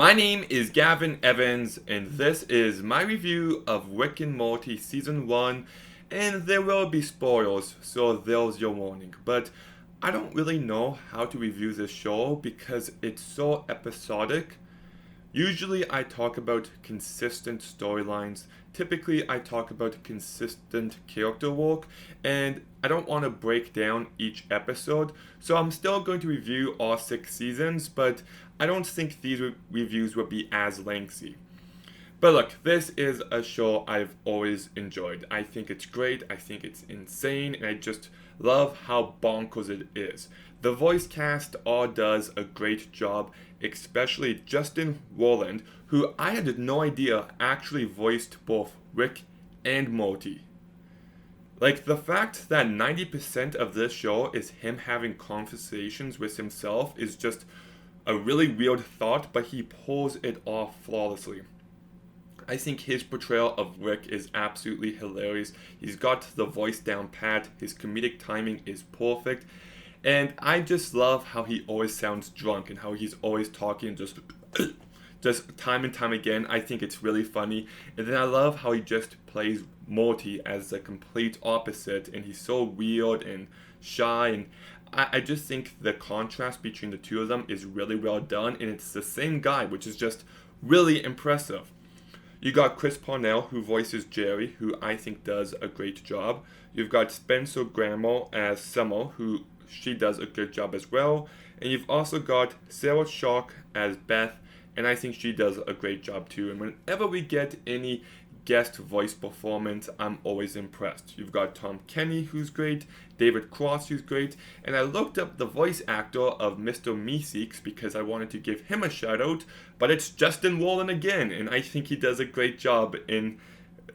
My name is Gavin Evans, and this is my review of Rick and Morty Season 1, and there will be spoilers, so there's your warning. But I don't really know how to review this show because it's so episodic. Usually I talk about consistent storylines. Typically I talk about consistent character work, and I don't want to break down each episode. So I'm still going to review all 6 seasons, but I don't think these reviews will be as lengthy. But look, this is a show I've always enjoyed. I think it's great, I think it's insane, and I just love how bonkers it is. The voice cast all does a great job, especially Justin Roiland, who I had no idea actually voiced both Rick and Morty. Like, the fact that 90% of this show is him having conversations with himself is just a really weird thought, but he pulls it off flawlessly. I think his portrayal of Rick is absolutely hilarious. He's got the voice down pat, his comedic timing is perfect, and I just love how he always sounds drunk and how he's always talking just time and time again. I think it's really funny. And then I love how he just plays Morty as the complete opposite, and he's so weird and shy, and I just think the contrast between the two of them is really well done, and it's the same guy, which is just really impressive. You got Chris Parnell, who voices Jerry, who I think does a great job. You've got Spencer Grammer as Summer, who she does a good job as well. And you've also got Sarah Shock as Beth, and I think she does a great job too. And whenever we get any guest voice performance, I'm always impressed. You've got Tom Kenny, who's great, David Cross, who's great, and I looked up the voice actor of Mr. Meeseeks because I wanted to give him a shout out, but it's Justin Roiland again, and I think he does a great job in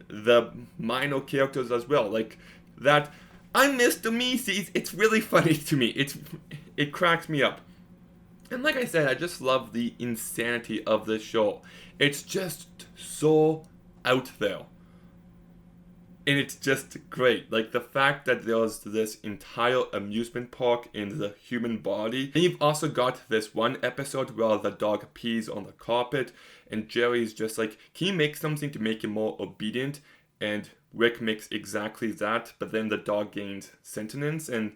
the minor characters as well. Like that, I'm Mr. Meeseeks. It's really funny to me. It cracks me up. And like I said, I just love the insanity of this show. It's just so out there. And it's just great. Like the fact that there's this entire amusement park in the human body. And you've also got this one episode where the dog pees on the carpet, and Jerry's just like, can you make something to make him more obedient? And Rick makes exactly that, but then the dog gains sentience, and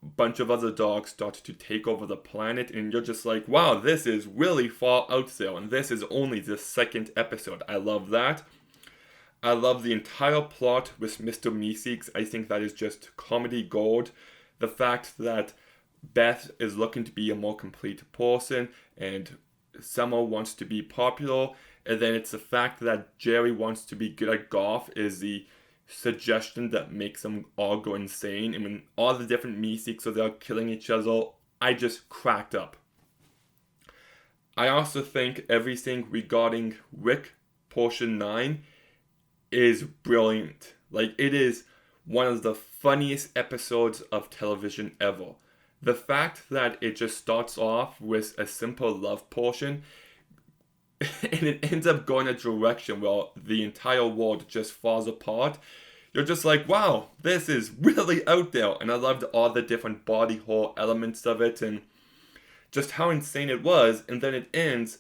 a bunch of other dogs start to take over the planet, and you're just like, wow, this is really far out there, and this is only the second episode. I love that. I love the entire plot with Mr. Meeseeks. I think that is just comedy gold. The fact that Beth is looking to be a more complete person, and Summer wants to be popular, and then it's the fact that Jerry wants to be good at golf is the suggestion that makes them all go insane. And when all the different Meeseeks are there killing each other, I just cracked up. I also think everything regarding Rick Portion 9 is brilliant. Like, it is one of the funniest episodes of television ever. The fact that it just starts off with a simple love portion and it ends up going a direction where the entire world just falls apart. You're just like, wow, this is really out there. And I loved all the different body horror elements of it and just how insane it was. And then it ends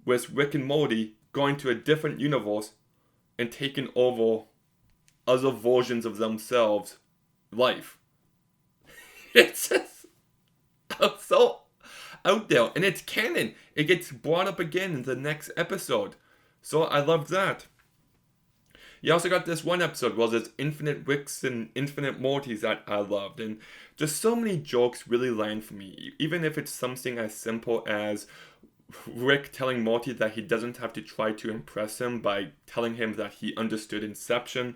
with Rick and Morty going to a different universe and taking over other versions of themselves' life. It's just so out there, and it's canon. It gets brought up again in the next episode, so I loved that. You also got this one episode where there's infinite Ricks and infinite Mortys that I loved, and just so many jokes really land for me, even if it's something as simple as Rick telling Morty that he doesn't have to try to impress him by telling him that he understood Inception.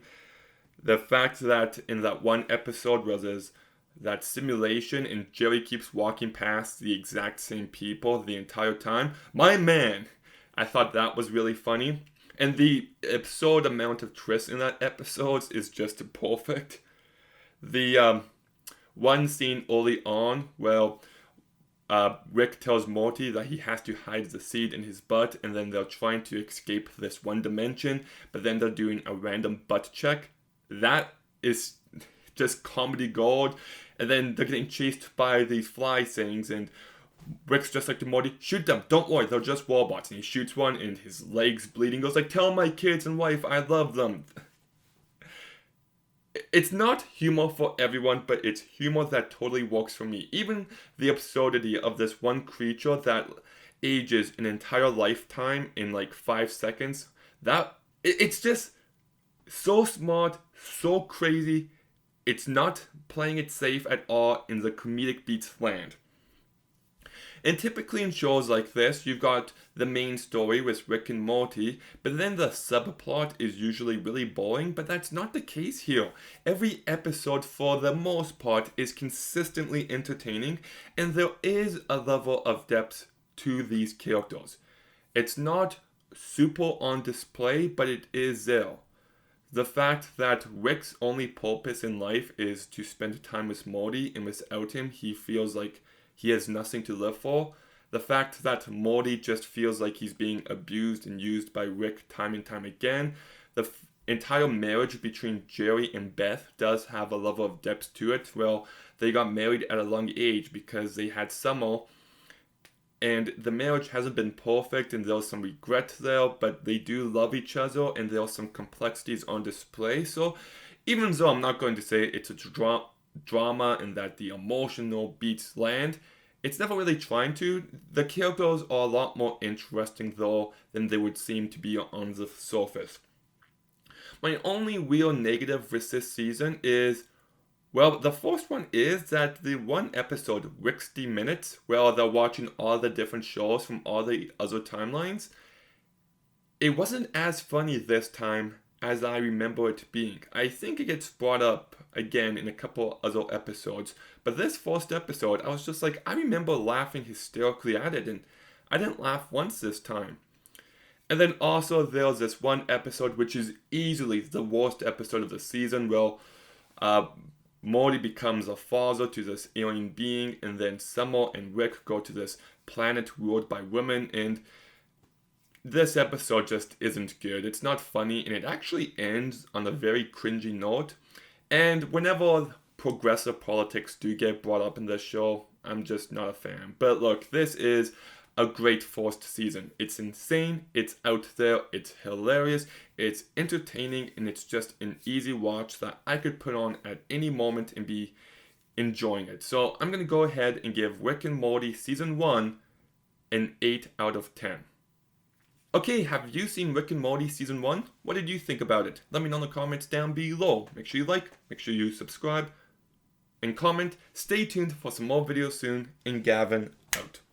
The fact that in that one episode where there's that simulation and Jerry keeps walking past the exact same people the entire time. My man! I thought that was really funny. And the absurd amount of twists in that episode is just perfect. The one scene early on where Rick tells Morty that he has to hide the seed in his butt, and then they're trying to escape this one dimension, but then they're doing a random butt check. That is just comedy gold. And then they're getting chased by these fly things, and Rick's just like to Morty, shoot them, don't worry, they're just robots. And he shoots one and his leg's bleeding, goes like, tell my kids and wife I love them. It's not humor for everyone, but it's humor that totally works for me. Even the absurdity of this one creature that ages an entire lifetime in like 5 seconds, it's just so smart, so crazy. It's not playing it safe at all in the comedic beats land. And typically in shows like this, you've got the main story with Rick and Morty, but then the subplot is usually really boring, but that's not the case here. Every episode, for the most part, is consistently entertaining, and there is a level of depth to these characters. It's not super on display, but it is there. The fact that Rick's only purpose in life is to spend time with Morty, and without him, he feels like he has nothing to live for. The fact that Morty just feels like he's being abused and used by Rick time and time again. The entire marriage between Jerry and Beth does have a level of depth to it. Well, they got married at a young age because they had Summer. And the marriage hasn't been perfect and there's some regret there, but they do love each other and there are some complexities on display. So even though I'm not going to say it's a drama and that the emotional beats land, it's never really trying to. The characters are a lot more interesting though than they would seem to be on the surface. My only real negative with this season is, well, the first one is that the one episode, 60 Minutes, where they're watching all the different shows from all the other timelines, it wasn't as funny this time as I remember it being. I think it gets brought up again in a couple other episodes, but this first episode, I was just like, I remember laughing hysterically at it, and I didn't laugh once this time. And then also there's this one episode which is easily the worst episode of the season, where Morty becomes a father to this alien being, and then Summer and Rick go to this planet ruled by women, and this episode just isn't good. It's not funny, and it actually ends on a very cringy note. And whenever progressive politics do get brought up in this show, I'm just not a fan. But look, this is a great first season. It's insane, it's out there, it's hilarious, it's entertaining, and it's just an easy watch that I could put on at any moment and be enjoying it. So I'm going to go ahead and give Rick and Morty Season 1 an 8 out of 10. Okay, have you seen Rick and Morty Season 1? What did you think about it? Let me know in the comments down below. Make sure you like, make sure you subscribe, and comment. Stay tuned for some more videos soon, and Gavin out.